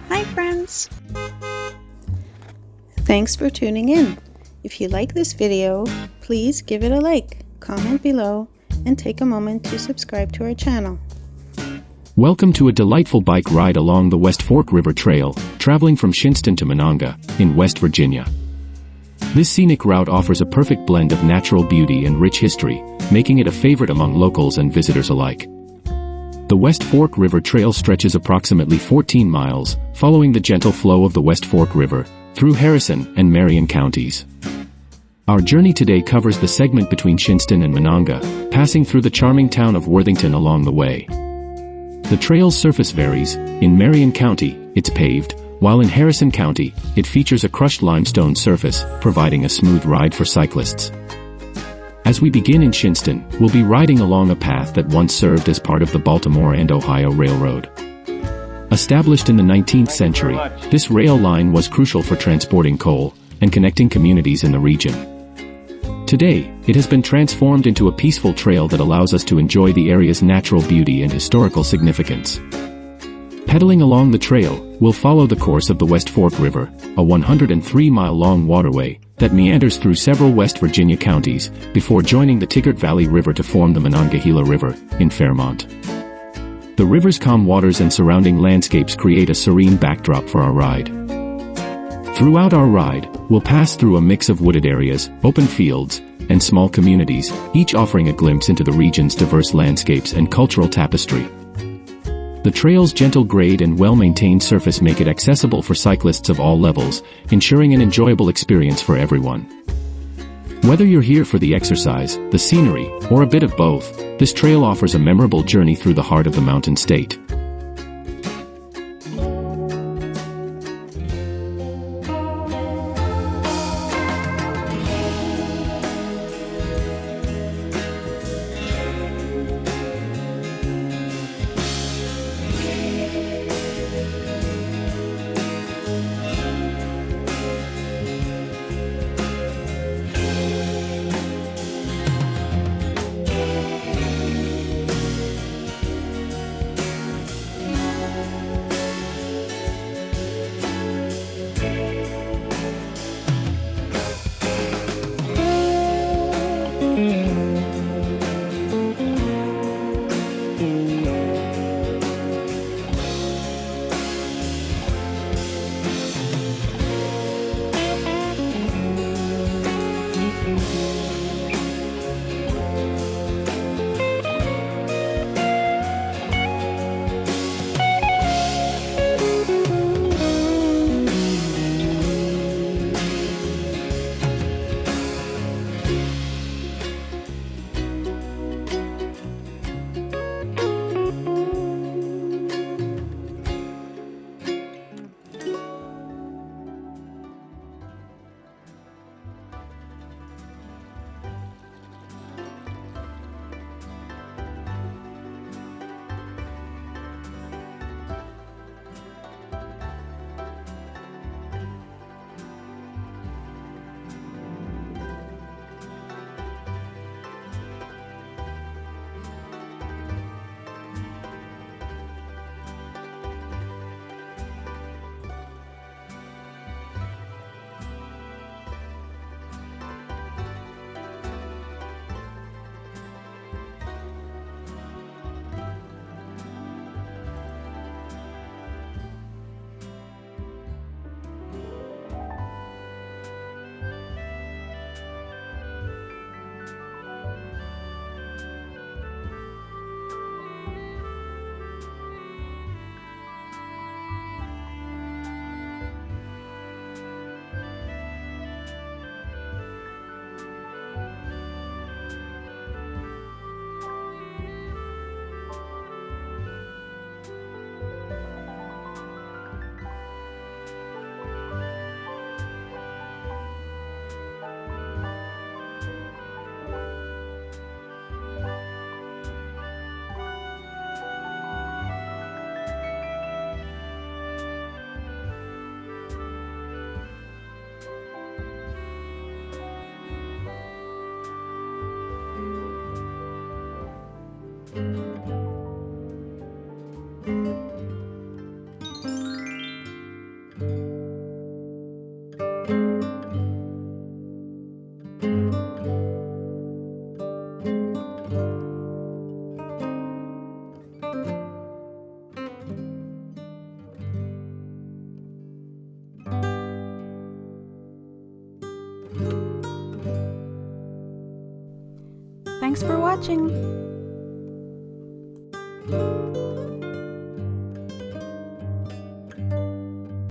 Hi friends! Thanks for tuning in. If you like this video, please give it a like, comment below, and take a moment to subscribe to our channel. Welcome to a delightful bike ride along the West Fork River Trail, traveling from Shinnston to Monongah, in West Virginia. This scenic route offers a perfect blend of natural beauty and rich history, making it a favorite among locals and visitors alike. The West Fork River Trail stretches approximately 14 miles, following the gentle flow of the West Fork River, through Harrison and Marion counties. Our journey today covers the segment between Shinnston and Monongah, passing through the charming town of Worthington along the way. The trail's surface varies. In Marion County, it's paved, while in Harrison County, it features a crushed limestone surface, providing a smooth ride for cyclists. As we begin in Shinnston, we'll be riding along a path that once served as part of the Baltimore and Ohio Railroad. Established in the 19th century, this rail line was crucial for transporting coal and connecting communities in the region. Today, it has been transformed into a peaceful trail that allows us to enjoy the area's natural beauty and historical significance. Pedaling along the trail, we'll follow the course of the West Fork River, a 103-mile-long waterway that meanders through several West Virginia counties before joining the Tigard Valley River to form the Monongahela River in Fairmont. The river's calm waters and surrounding landscapes create a serene backdrop for our ride. Throughout our ride, we'll pass through a mix of wooded areas, open fields, and small communities, each offering a glimpse into the region's diverse landscapes and cultural tapestry. The trail's gentle grade and well-maintained surface make it accessible for cyclists of all levels, ensuring an enjoyable experience for everyone. Whether you're here for the exercise, the scenery, or a bit of both, this trail offers a memorable journey through the heart of the Mountain State. Thanks for watching!